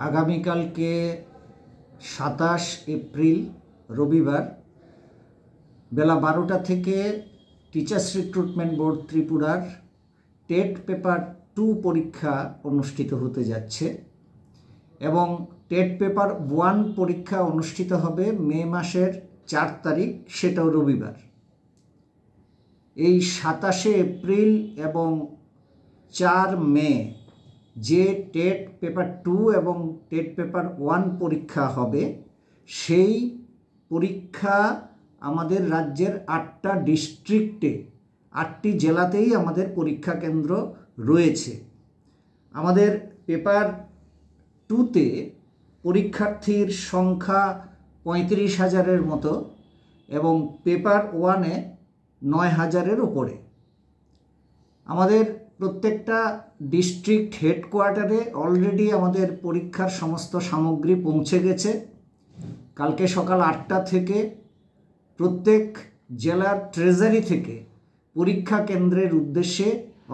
আগামীকালকে 27 এপ্রিল রবিবার বেলা 12টা থেকে টিচার্স রিক্রুটমেন্ট বোর্ড ত্রিপুরার টেট পেপার 2 পরীক্ষা অনুষ্ঠিত হতে যাচ্ছে এবং টেট পেপার 1 পরীক্ষা অনুষ্ঠিত হবে মে মাসের 4 তারিখ, সেটাও রবিবার। এই 27 এপ্রিল এবং 4 মে যে টেট পেপার 2 এবং টেট পেপার 1 পরীক্ষা হবে, সেই পরীক্ষা আমাদের রাজ্যের 8টা ডিস্ট্রিক্টে 8টি জেলাতেই আমাদের পরীক্ষা কেন্দ্র রয়েছে। আমাদের পেপার 2তে পরীক্ষার্থীর সংখ্যা 35,000-এর মতো এবং পেপার 1-এ 9,000-এর ওপরে। আমাদের প্রত্যেকটা ডিস্ট্রিক্ট হেডকোয়ার্টারে অলরেডি আমাদের পরীক্ষার সমস্ত সামগ্রী পৌঁছে গেছে। কালকে সকাল 8টা থেকে প্রত্যেক জেলার ট্রেজারি থেকে পরীক্ষা কেন্দ্রের উদ্দেশ্যে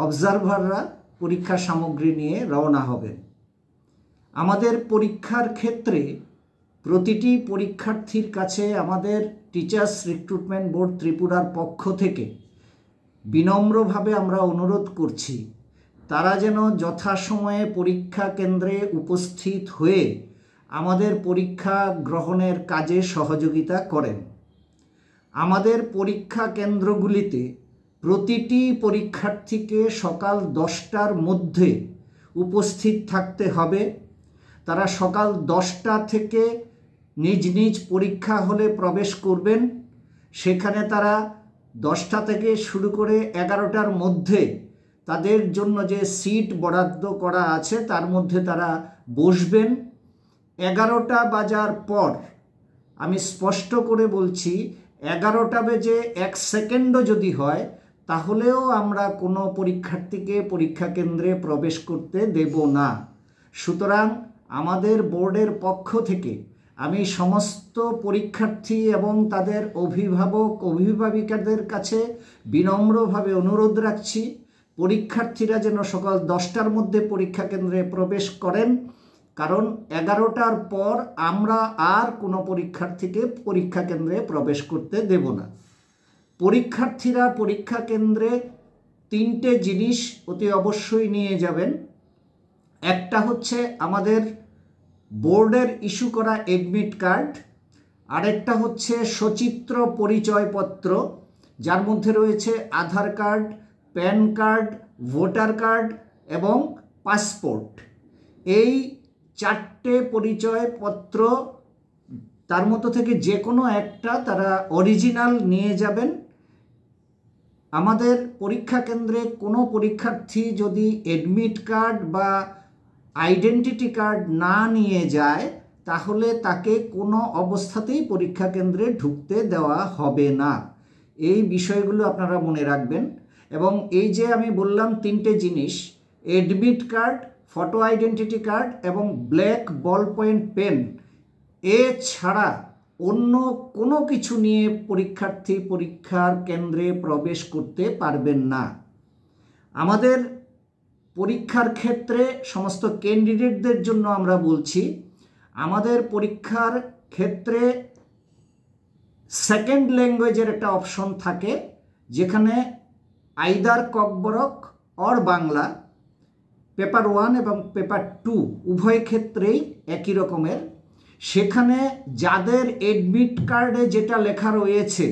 অবজারভাররা পরীক্ষা সামগ্রী নিয়ে রওনা হবেন। আমাদের পরীক্ষার ক্ষেত্রে প্রতিটি পরীক্ষার্থীর কাছে আমাদের টিচার্স রিক্রুটমেন্ট বোর্ড ত্রিপুরার পক্ষ থেকে বিনম্রভাবে আমরা অনুরোধ করছি, তারা যেন যথাসময়ে পরীক্ষা কেন্দ্রে উপস্থিত হয়ে আমাদের পরীক্ষা গ্রহণের কাজে সহযোগিতা করেন। আমাদের পরীক্ষা কেন্দ্রগুলিতে প্রতিটি পরীক্ষার্থীকে সকাল 10টার মধ্যে উপস্থিত থাকতে হবে। তারা সকাল 10টা থেকে নিজ নিজ পরীক্ষা হলে প্রবেশ করবেন। সেখানে তারা 10টা থেকে শুরু করে 11টার মধ্যে তাদের জন্য যে সিট বরাদ্দ করা আছে তার মধ্যে তারা বসবেন। 11টা বাজার পর, আমি স্পষ্ট করে বলছি, 11টা বেজে 1 সেকেন্ডও যদি হয় তাহলেও আমরা কোনো পরীক্ষার্থীকে পরীক্ষা কেন্দ্রে প্রবেশ করতে দেব না। সুতরাং আমাদের বোর্ডের পক্ষ থেকে আমি সমস্ত পরীক্ষার্থী এবং তাদের অভিভাবিকাদের কাছে বিনম্রভাবে অনুরোধ রাখছি, পরীক্ষার্থীরা যেন সকাল 10টার মধ্যে পরীক্ষা কেন্দ্রে প্রবেশ করেন, কারণ 11টার পর আমরা আর কোনো পরীক্ষার্থীকে পরীক্ষা কেন্দ্রে প্রবেশ করতে দেব না। পরীক্ষার্থীরা পরীক্ষা কেন্দ্রে 3টে জিনিস অতি অবশ্যই নিয়ে যাবেন। একটা হচ্ছে আমাদের বোর্ডের ইস্যু করা এডমিট কার্ড, আরেকটা হচ্ছে সচিত্র পরিচয়পত্র, যার মধ্যে রয়েছে Aadhaar card, PAN card, voter card এবং পাসপোর্ট। এই 4টে পরিচয়পত্র, তার মধ্যে থেকে যে কোনো একটা তারা অরিজিনাল নিয়ে যাবেন। আমাদের পরীক্ষা কেন্দ্রে কোনো পরীক্ষার্থী যদি এডমিট কার্ড বা আইডেন্টিটি কার্ড না নিয়ে যায় তাহলে তাকে কোনো অবস্থাতেই পরীক্ষা কেন্দ্রে ঢুকতে দেওয়া হবে না। এই বিষয়গুলো আপনারা মনে রাখবেন। এবং এই যে আমি বললাম 3টে জিনিস, admit card, photo identity card এবং ব্ল্যাক বল পয়েন্ট পেন, এছাড়া অন্য কোনো কিছু নিয়ে পরীক্ষার্থী পরীক্ষার কেন্দ্রে প্রবেশ করতে পারবেন না। আমাদের পরীক্ষার ক্ষেত্রে সমস্ত ক্যান্ডিডেটদের জন্য আমরা বলছি, আমাদের পরীক্ষার ক্ষেত্রে সেকেন্ড ল্যাঙ্গুয়েজের একটা অপশন থাকে, যেখানে either Kokborok or Bangla, paper 1 এবং পেপার 2 উভয় ক্ষেত্রেই একই রকমের। সেখানে যাদের এডমিট কার্ডে যেটা লেখা রয়েছে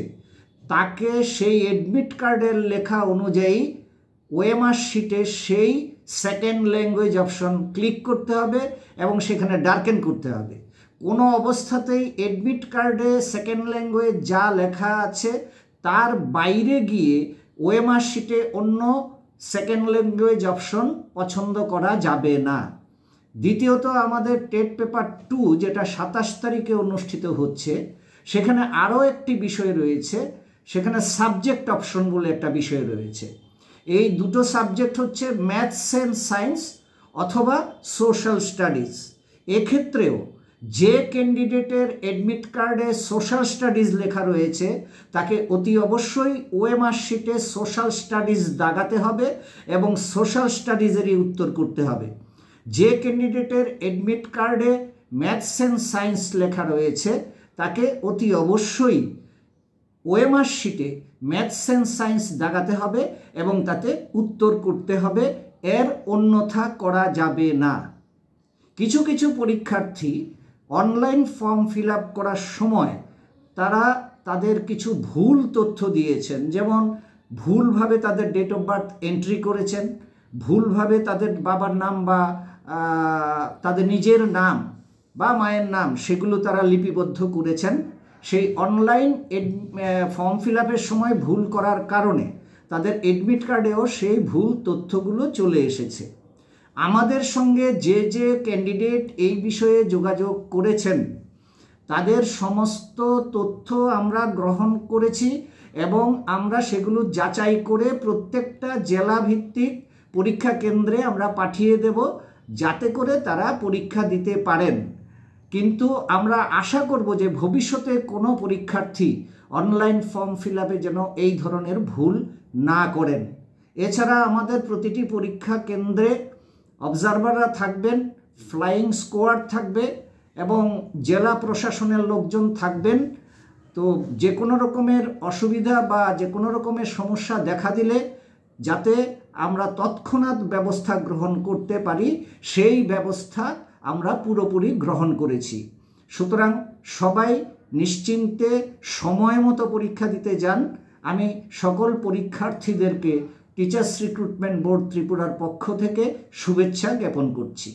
তাকে সেই এডমিট কার্ডের লেখা অনুযায়ী ওএমআর শিটে সেই সেকেন্ড ল্যাঙ্গুয়েজ অপশন ক্লিক করতে হবে এবং সেখানে ডার্কেন করতে হবে। কোনো অবস্থাতেই এডমিট কার্ডে সেকেন্ড ল্যাঙ্গুয়েজ যা লেখা আছে তার বাইরে গিয়ে ওএমআর শিটে অন্য সেকেন্ড ল্যাঙ্গুয়েজ অপশন পছন্দ করা যাবে না। দ্বিতীয়ত, আমাদের টেট পেপার 2 যেটা 27 তারিখে অনুষ্ঠিত হচ্ছে, সেখানে আরও একটি বিষয় রয়েছে, সেখানে সাবজেক্ট অপশন বলে একটা বিষয় রয়েছে। এই দুটো সাবজেক্ট হচ্ছে ম্যাথস অ্যান্ড সায়েন্স অথবা সোশ্যাল স্টাডিজ। এক্ষেত্রেও যে ক্যান্ডিডেটের এডমিট কার্ডে সোশ্যাল স্টাডিজ লেখা রয়েছে তাকে অতি অবশ্যই ওএমআর শিটে সোশ্যাল স্টাডিজ দাগাতে হবে এবং সোশ্যাল স্টাডিজেরই উত্তর করতে হবে। যে ক্যান্ডিডেটের অ্যাডমিট কার্ডে ম্যাথস অ্যান্ড সায়েন্স লেখা রয়েছে তাকে অতি অবশ্যই ওএমআর শিটে ম্যাথস অ্যান্ড সায়েন্স দাগাতে হবে এবং তাতে উত্তর করতে হবে, এর অন্যথা করা যাবে না। কিছু কিছু পরীক্ষার্থী অনলাইন ফর্ম ফিল আপ করার সময় তারা তাদের কিছু ভুল তথ্য দিয়েছেন, যেমন ভুলভাবে তাদের ডেট অফ বার্থ এন্ট্রি করেছেন, ভুলভাবে তাদের বাবার নাম বা তাদের নিজের নাম বা মায়ের নাম সেগুলো তারা লিপিবদ্ধ করেছেন। সেই অনলাইন ফর্ম ফিল আপের সময় ভুল করার কারণে তাদের অ্যাডমিট কার্ডেও সেই ভুল তথ্যগুলো চলে এসেছে। আমাদের সঙ্গে যে যে ক্যান্ডিডেট এই বিষয়ে যোগাযোগ করেছেন তাদের সমস্ত তথ্য আমরা গ্রহণ করেছি এবং আমরা সেগুলো যাচাই করে প্রত্যেকটা জেলা ভিত্তিক পরীক্ষা কেন্দ্রে আমরা পাঠিয়ে দেব, যাতে করে তারা পরীক্ষা দিতে পারেন। কিন্তু আমরা আশা করব যে ভবিষ্যতে কোনো পরীক্ষার্থী অনলাইন ফর্ম ফিল আপে যেন এই ধরনের ভুল না করেন। এছাড়া আমাদের প্রতিটি পরীক্ষা কেন্দ্রে অবজারভাররা থাকবেন, ফ্লাইং স্কোয়াড থাকবে এবং জেলা প্রশাসনের লোকজন থাকবেন। তো যে কোনো রকমের অসুবিধা বা যে কোনো রকমের সমস্যা দেখা দিলে যাতে আমরা তৎক্ষণাৎ ব্যবস্থা গ্রহণ করতে পারি, সেই ব্যবস্থা আমরা পুরোপুরি গ্রহণ করেছি। সুতরাং সবাই নিশ্চিন্তে সময় মতো পরীক্ষা দিতে যান। আমি সকল পরীক্ষার্থীদেরকে টিচার্স রিক্রুটমেন্ট বোর্ড ত্রিপুরার পক্ষ থেকে শুভেচ্ছা জ্ঞাপন করছি।